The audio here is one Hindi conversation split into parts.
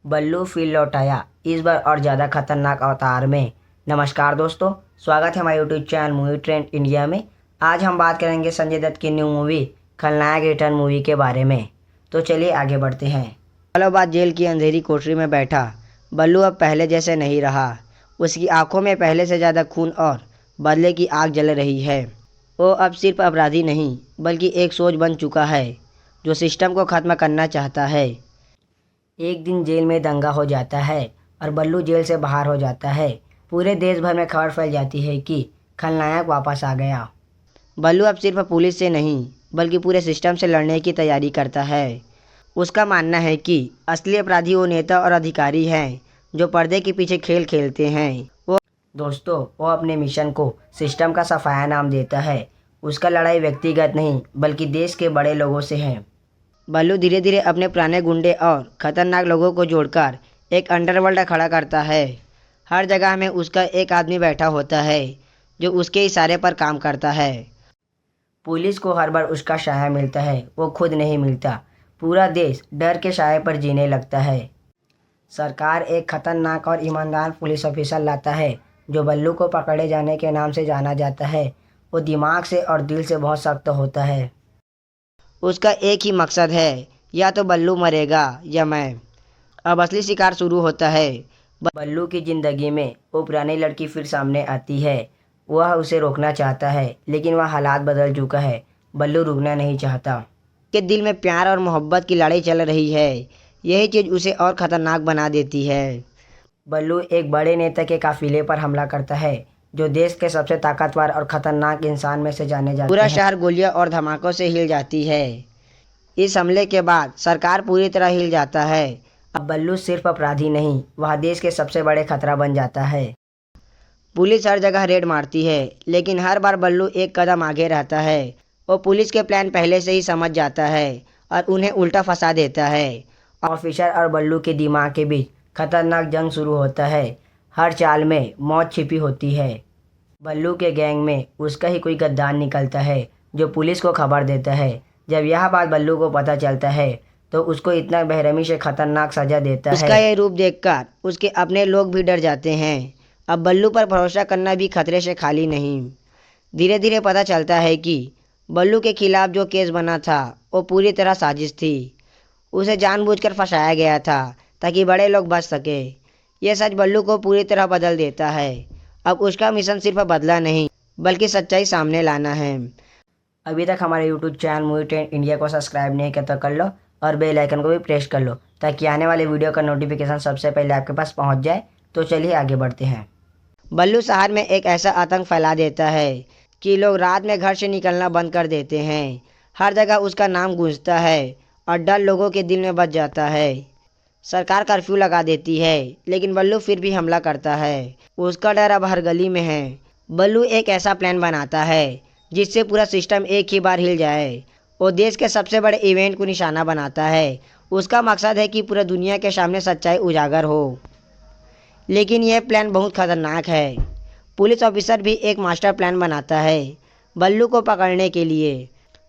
बल्लू फिर लौटाया इस बार और ज़्यादा खतरनाक अवतार में। नमस्कार दोस्तों, स्वागत है हमारे YouTube channel movie trend India में। आज हम बात करेंगे संजय दत्त की न्यू मूवी खलनायक रिटर्न मूवी के बारे में। तो चलिए आगे बढ़ते हैं। सालों बाद जेल की अंधेरी कोठरी में बैठा बल्लू अब पहले जैसे नहीं रहा। उसकी आंखों में पहले से ज़्यादा खून और बदले की आग जल रही है। वो अब सिर्फ अपराधी नहीं बल्कि एक सोच बन चुका है जो सिस्टम को ख़त्म करना चाहता है। एक दिन जेल में दंगा हो जाता है और बल्लू जेल से बाहर हो जाता है। पूरे देश भर में खबर फैल जाती है कि खलनायक वापस आ गया। बल्लू अब सिर्फ पुलिस से नहीं बल्कि पूरे सिस्टम से लड़ने की तैयारी करता है। उसका मानना है कि असली अपराधी वो नेता और अधिकारी हैं जो पर्दे के पीछे खेल खेलते हैं। वो अपने मिशन को सिस्टम का सफाया नाम देता है। उसका लड़ाई व्यक्तिगत नहीं बल्कि देश के बड़े लोगों से है। बल्लू धीरे धीरे अपने पुराने गुंडे और खतरनाक लोगों को जोड़कर एक अंडरवर्ल्ड खड़ा करता है। हर जगह में उसका एक आदमी बैठा होता है जो उसके इशारे पर काम करता है। पुलिस को हर बार उसका साया मिलता है, वो खुद नहीं मिलता। पूरा देश डर के साए पर जीने लगता है। सरकार एक खतरनाक और ईमानदार पुलिस ऑफिसर लाता है जो बल्लू को पकड़े जाने के नाम से जाना जाता है। वो दिमाग से और दिल से बहुत सख्त होता है। उसका एक ही मकसद है, या तो बल्लू मरेगा या मैं। अब असली शिकार शुरू होता है। बल्लू की ज़िंदगी में वो पुरानी लड़की फिर सामने आती है। वह उसे रोकना चाहता है लेकिन वह हालात बदल चुका है। बल्लू रुकना नहीं चाहता। के दिल में प्यार और मोहब्बत की लड़ाई चल रही है। यही चीज़ उसे और ख़तरनाक बना देती है। बल्लू एक बड़े नेता के काफिले पर हमला करता है जो देश के सबसे ताकतवर और ख़तरनाक इंसान में से जाने जाते हैं। पूरा शहर गोलियों और धमाकों से हिल जाती है। इस हमले के बाद सरकार पूरी तरह हिल जाता है। अब बल्लू सिर्फ अपराधी नहीं, वह देश के सबसे बड़े खतरा बन जाता है। पुलिस हर जगह रेड मारती है लेकिन हर बार बल्लू एक कदम आगे रहता है। वो पुलिस के प्लान पहले से ही समझ जाता है और उन्हें उल्टा फंसा देता है। ऑफिसर और बल्लू के दिमाग के बीच खतरनाक जंग शुरू होता है। हर चाल में मौत छिपी होती है। बल्लू के गैंग में उसका ही कोई गद्दार निकलता है जो पुलिस को खबर देता है। जब यह बात बल्लू को पता चलता है तो उसको इतना बेरहमी से खतरनाक सजा देता है। उसका ये रूप देखकर उसके अपने लोग भी डर जाते हैं। अब बल्लू पर भरोसा करना भी खतरे से खाली नहीं। धीरे धीरे पता चलता है कि बल्लू के खिलाफ जो केस बना था वो पूरी तरह साजिश थी। उसे जानबूझकर फंसाया गया था ताकि बड़े लोग बच सके। यह सच बल्लू को पूरी तरह बदल देता है। अब उसका मिशन सिर्फ बदला नहीं बल्कि सच्चाई सामने लाना है। अभी तक हमारे YouTube channel movie trend India को सब्सक्राइब नहीं किया तो कर लो और बेल आइकन को भी प्रेस कर लो ताकि आने वाले वीडियो का नोटिफिकेशन सबसे पहले आपके पास पहुंच जाए। तो चलिए आगे बढ़ते हैं। बल्लू शहर में एक ऐसा आतंक फैला देता है कि लोग रात में घर से निकलना बंद कर देते हैं। हर जगह उसका नाम गूंजता है और डर लोगों के दिल में बस जाता है। सरकार कर्फ्यू लगा देती है लेकिन बल्लू फिर भी हमला करता है। उसका डर अब हर गली में है। बल्लू एक ऐसा प्लान बनाता है जिससे पूरा सिस्टम एक ही बार हिल जाए। वो देश के सबसे बड़े इवेंट को निशाना बनाता है। उसका मकसद है कि पूरा दुनिया के सामने सच्चाई उजागर हो। लेकिन यह प्लान बहुत खतरनाक है। पुलिस ऑफिसर भी एक मास्टर प्लान बनाता है बल्लू को पकड़ने के लिए।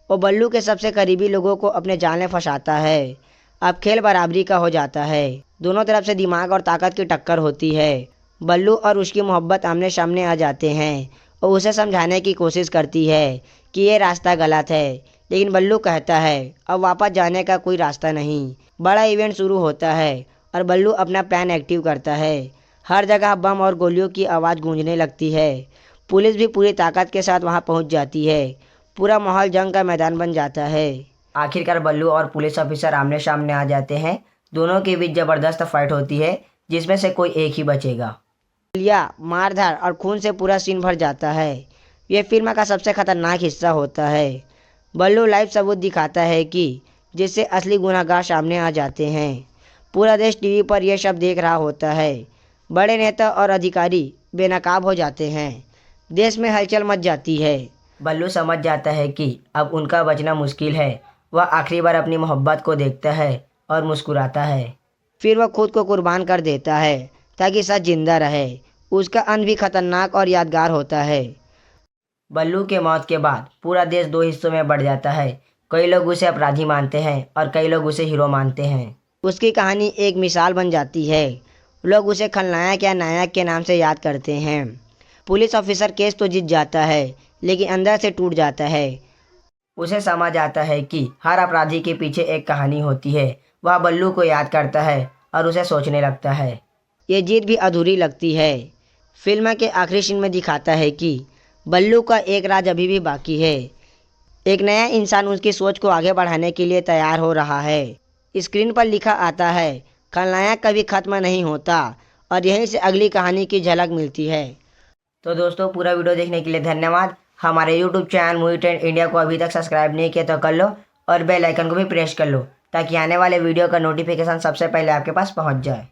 वो बल्लू के सबसे करीबी लोगों को अपने जाल में फंसाता है। अब खेल बराबरी का हो जाता है। दोनों तरफ से दिमाग और ताकत की टक्कर होती है। बल्लू और उसकी मोहब्बत आमने सामने आ जाते हैं और उसे समझाने की कोशिश करती है कि ये रास्ता गलत है। लेकिन बल्लू कहता है अब वापस जाने का कोई रास्ता नहीं। बड़ा इवेंट शुरू होता है और बल्लू अपना प्लान एक्टिव करता है। हर जगह बम और गोलियों की आवाज़ गूंजने लगती है। पुलिस भी पूरी ताकत के साथ वहां पहुंच जाती है। पूरा माहौल जंग का मैदान बन जाता है। आखिरकार बल्लू और पुलिस ऑफिसर आमने सामने आ जाते हैं। दोनों के बीच जबरदस्त फाइट होती है जिसमें से कोई एक ही बचेगा। गोलियां, मारधाड़ और खून से पूरा सीन भर जाता है। यह फिल्म का सबसे खतरनाक हिस्सा होता है। बल्लू लाइव सबूत दिखाता है कि जिससे असली गुनहगार सामने आ जाते हैं। पूरा देश टीवी पर यह सब देख रहा होता है। बड़े नेता और अधिकारी बेनकाब हो जाते हैं। देश में हलचल मच जाती है। बल्लू समझ जाता है कि अब उनका बचना मुश्किल है। वह आखिरी बार अपनी मोहब्बत को देखता है और मुस्कुराता है। फिर वह खुद को कुर्बान कर देता है ताकि सच जिंदा रहे। उसका अंत भी खतरनाक और यादगार होता है। बल्लू के मौत के बाद पूरा देश दो हिस्सों में बढ़ जाता है। कई लोग उसे अपराधी मानते हैं और कई लोग उसे हीरो मानते हैं। उसकी कहानी एक मिसाल बन जाती है। लोग उसे खलनायक या नायक के नाम से याद करते हैं। पुलिस ऑफिसर केस तो जीत जाता है, लेकिन अंदर से टूट जाता है। उसे समझ आता है कि हर अपराधी के पीछे एक कहानी होती है। वह बल्लू को याद करता है और उसे सोचने लगता है। ये जीत भी अधूरी लगती है। फिल्म के आखिरी सीन में दिखाता है कि बल्लू का एक राज अभी भी बाकी है। एक नया इंसान उसकी सोच को आगे बढ़ाने के लिए तैयार हो रहा है। स्क्रीन पर लिखा आता है, खलनायक कभी खत्म नहीं होता, और यहीं से अगली कहानी की झलक मिलती है। तो दोस्तों, पूरा वीडियो देखने के लिए धन्यवाद। हमारे YouTube channel movie trend India को अभी तक सब्सक्राइब नहीं किया तो कर लो, और बेल आइकन को भी प्रेस कर लो, ताकि आने वाले वीडियो का नोटिफिकेशन सबसे पहले आपके पास पहुंच जाए।